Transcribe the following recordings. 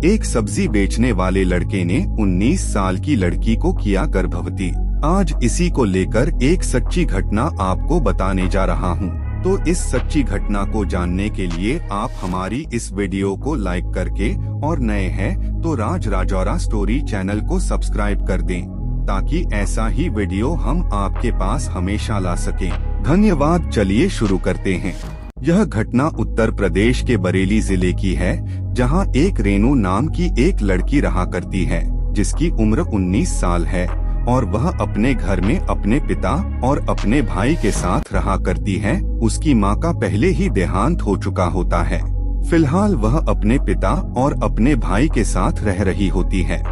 एक सब्जी बेचने वाले लड़के ने 19 साल की लड़की को किया गर्भवती। आज इसी को लेकर एक सच्ची घटना आपको बताने जा रहा हूँ। तो इस सच्ची घटना को जानने के लिए आप हमारी इस वीडियो को लाइक करके और नए हैं तो राज राजौरा स्टोरी चैनल को सब्सक्राइब कर दें, ताकि ऐसा ही वीडियो हम आपके पास हमेशा ला सकें। धन्यवाद। चलिए शुरू करते हैं। यह घटना उत्तर प्रदेश के बरेली जिले की है, जहां एक रेनू नाम की एक लड़की रहा करती है, जिसकी उम्र 19 साल है और वह अपने घर में अपने पिता और अपने भाई के साथ रहा करती है। उसकी मां का पहले ही देहांत हो चुका होता है। फिलहाल वह अपने पिता और अपने भाई के साथ रह रही होती है।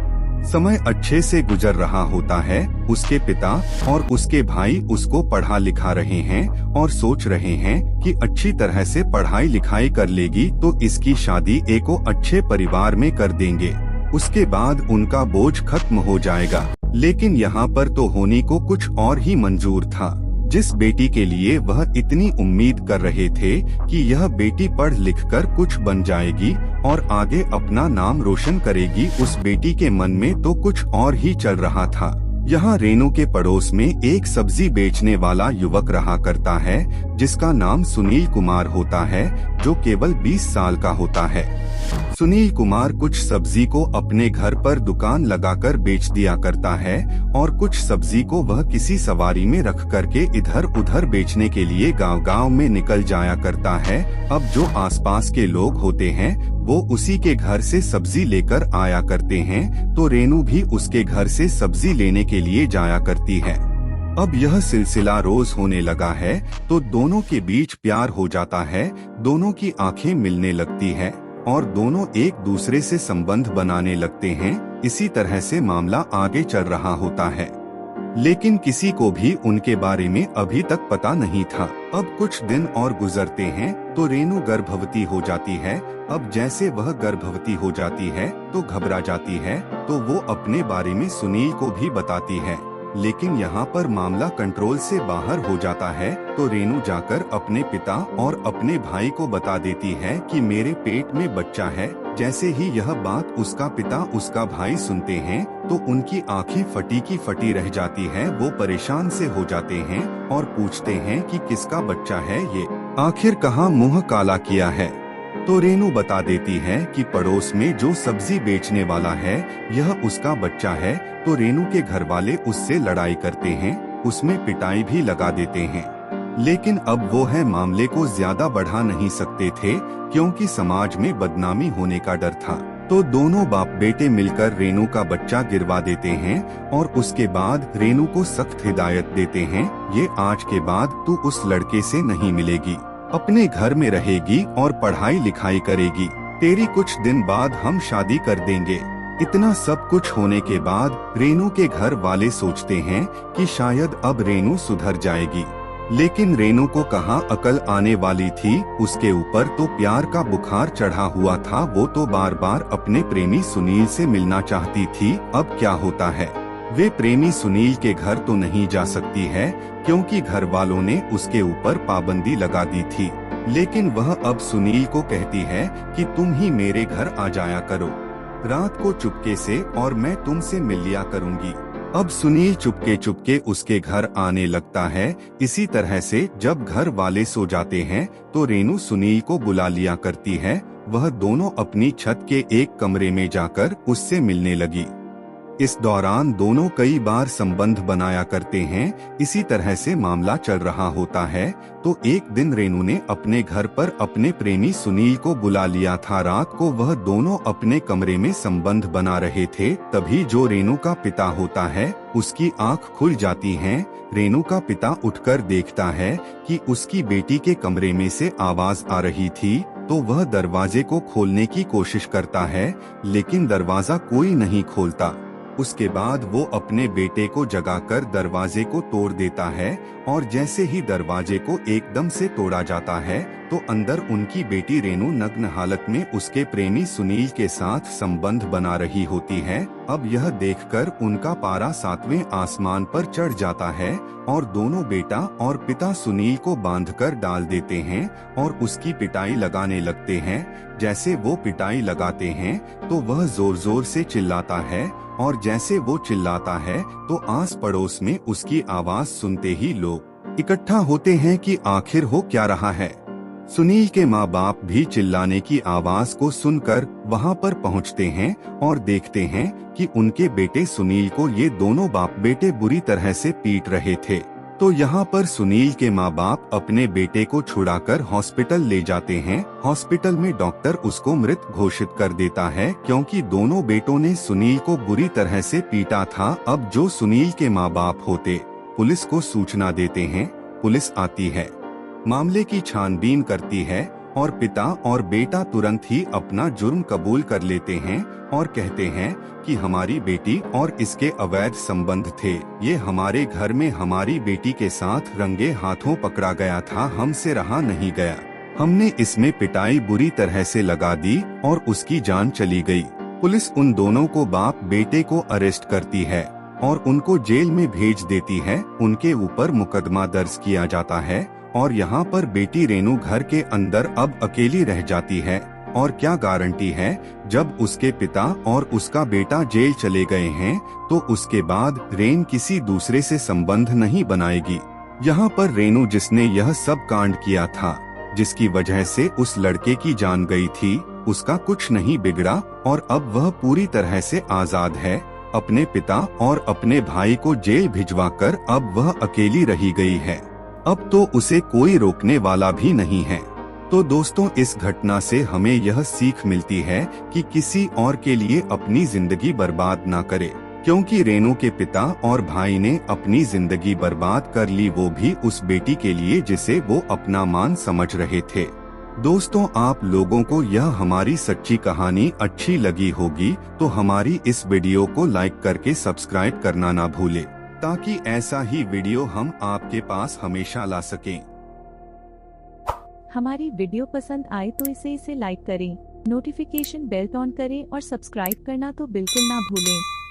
समय अच्छे से गुजर रहा होता है। उसके पिता और उसके भाई उसको पढ़ा लिखा रहे हैं और सोच रहे हैं कि अच्छी तरह से पढ़ाई लिखाई कर लेगी तो इसकी शादी एको अच्छे परिवार में कर देंगे। उसके बाद उनका बोझ खत्म हो जाएगा। लेकिन यहाँ पर तो होनी को कुछ और ही मंजूर था। जिस बेटी के लिए वह इतनी उम्मीद कर रहे थे कि यह बेटी पढ़ लिखकर कुछ बन जाएगी और आगे अपना नाम रोशन करेगी, उस बेटी के मन में तो कुछ और ही चल रहा था। यहाँ रेनू के पड़ोस में एक सब्जी बेचने वाला युवक रहा करता है, जिसका नाम सुनील कुमार होता है, जो केवल 20 साल का होता है। सुनील कुमार कुछ सब्जी को अपने घर पर दुकान लगाकर बेच दिया करता है और कुछ सब्जी को वह किसी सवारी में रख करके इधर उधर बेचने के लिए गांव-गांव में निकल जाया करता है। अब जो आसपास के लोग होते हैं वो उसी के घर से सब्जी लेकर आया करते हैं, तो रेनू भी उसके घर से सब्जी लेने के लिए जाया करती है। अब यह सिलसिला रोज होने लगा है तो दोनों के बीच प्यार हो जाता है। दोनों की आंखें मिलने लगती है और दोनों एक दूसरे से संबंध बनाने लगते हैं। इसी तरह से मामला आगे चल रहा होता है, लेकिन किसी को भी उनके बारे में अभी तक पता नहीं था। अब कुछ दिन और गुजरते हैं तो रेनू गर्भवती हो जाती है। अब जैसे वह गर्भवती हो जाती है तो घबरा जाती है, तो वो अपने बारे में सुनील को भी बताती है। लेकिन यहाँ पर मामला कंट्रोल से बाहर हो जाता है, तो रेनू जाकर अपने पिता और अपने भाई को बता देती है कि मेरे पेट में बच्चा है। जैसे ही यह बात उसका पिता उसका भाई सुनते हैं तो उनकी आंखें फटी की फटी रह जाती है। वो परेशान से हो जाते हैं और पूछते हैं कि किसका बच्चा है ये, आखिर कहाँ मुंह काला किया है। तो रेनू बता देती है कि पड़ोस में जो सब्जी बेचने वाला है यह उसका बच्चा है। तो रेनू के घर वाले उससे लड़ाई करते हैं, उसमें पिटाई भी लगा देते हैं। लेकिन अब वो है मामले को ज्यादा बढ़ा नहीं सकते थे, क्योंकि समाज में बदनामी होने का डर था। तो दोनों बाप बेटे मिलकर रेनू का बच्चा गिरवा देते हैं और उसके बाद रेनू को सख्त हिदायत देते हैं, ये आज के बाद तू उस लड़के से नहीं मिलेगी, अपने घर में रहेगी और पढ़ाई लिखाई करेगी। तेरी कुछ दिन बाद हम शादी कर देंगे। इतना सब कुछ होने के बाद रेनू के घर वाले सोचते हैं कि शायद अब रेनू सुधर जाएगी। लेकिन रेनू को कहाँ अकल आने वाली थी, उसके ऊपर तो प्यार का बुखार चढ़ा हुआ था। वो तो बार बार अपने प्रेमी सुनील से मिलना चाहती थी। अब क्या होता है, वे प्रेमी सुनील के घर तो नहीं जा सकती है, क्योंकि घर वालों ने उसके ऊपर पाबंदी लगा दी थी। लेकिन वह अब सुनील को कहती है कि तुम ही मेरे घर आ जाया करो रात को चुपके से, और मैं तुमसे मिल लिया करूंगी। अब सुनील चुपके चुपके उसके घर आने लगता है। इसी तरह से जब घर वाले सो जाते हैं तो रेनू सुनील को बुला लिया करती है। वह दोनों अपनी छत के एक कमरे में जाकर उससे मिलने लगी। इस दौरान दोनों कई बार संबंध बनाया करते हैं। इसी तरह से मामला चल रहा होता है। तो एक दिन रेनू ने अपने घर पर अपने प्रेमी सुनील को बुला लिया था। रात को वह दोनों अपने कमरे में संबंध बना रहे थे, तभी जो रेनू का पिता होता है उसकी आंख खुल जाती हैं। रेनू का पिता उठकर देखता है कि उसकी बेटी के कमरे में से आवाज आ रही थी, तो वह दरवाजे को खोलने की कोशिश करता है, लेकिन दरवाजा कोई नहीं खोलता। उसके बाद वो अपने बेटे को जगाकर दरवाजे को तोड़ देता है और जैसे ही दरवाजे को एकदम से तोड़ा जाता है तो अंदर उनकी बेटी रेनू नग्न हालत में उसके प्रेमी सुनील के साथ संबंध बना रही होती है। अब यह देखकर उनका पारा 7वें आसमान पर चढ़ जाता है और दोनों बेटा और पिता सुनील को बांधकर डाल देते हैं और उसकी पिटाई लगाने लगते हैं। जैसे वो पिटाई लगाते हैं तो वह जोर जोर से चिल्लाता है और जैसे वो चिल्लाता है तो आस पड़ोस में उसकी आवाज सुनते ही लोग इकट्ठा होते हैं कि आखिर हो क्या रहा है। सुनील के माँ बाप भी चिल्लाने की आवाज को सुनकर वहाँ पर पहुँचते हैं और देखते हैं कि उनके बेटे सुनील को ये दोनों बाप बेटे बुरी तरह से पीट रहे थे। तो यहाँ पर सुनील के माँ बाप अपने बेटे को छुड़ाकर हॉस्पिटल ले जाते हैं। हॉस्पिटल में डॉक्टर उसको मृत घोषित कर देता है क्योंकि दोनों बेटों ने सुनील को बुरी तरह से पीटा था। अब जो सुनील के माँ बाप होते पुलिस को सूचना देते हैं। पुलिस आती है, मामले की छानबीन करती है और पिता और बेटा तुरंत ही अपना जुर्म कबूल कर लेते हैं और कहते हैं कि हमारी बेटी और इसके अवैध संबंध थे। ये हमारे घर में हमारी बेटी के साथ रंगे हाथों पकड़ा गया था, हमसे रहा नहीं गया। हमने इसमें पिटाई बुरी तरह से लगा दी और उसकी जान चली गई। पुलिस उन दोनों को बाप बेटे को अरेस्ट करती है और उनको जेल में भेज देती है। उनके ऊपर मुकदमा दर्ज किया जाता है और यहाँ पर बेटी रेनू घर के अंदर अब अकेली रह जाती है। और क्या गारंटी है, जब उसके पिता और उसका बेटा जेल चले गए हैं तो उसके बाद रेन किसी दूसरे से संबंध नहीं बनाएगी। यहाँ पर रेनू जिसने यह सब कांड किया था, जिसकी वजह से उस लड़के की जान गई थी, उसका कुछ नहीं बिगड़ा और अब वह पूरी तरह से आजाद है। अपने पिता और अपने भाई को जेल भिजवाकर अब वह अकेली रही गई है। अब तो उसे कोई रोकने वाला भी नहीं है। तो दोस्तों, इस घटना से हमें यह सीख मिलती है कि किसी और के लिए अपनी जिंदगी बर्बाद ना करे, क्योंकि रेनू के पिता और भाई ने अपनी जिंदगी बर्बाद कर ली, वो भी उस बेटी के लिए जिसे वो अपना मान समझ रहे थे। दोस्तों, आप लोगों को यह हमारी सच्ची कहानी अच्छी लगी होगी तो हमारी इस वीडियो को लाइक करके सब्सक्राइब करना ना भूले, ताकि ऐसा ही वीडियो हम आपके पास हमेशा ला सकें। हमारी वीडियो पसंद आए तो इसे लाइक करें, नोटिफिकेशन बेल ऑन करें और सब्सक्राइब करना तो बिल्कुल ना भूलें।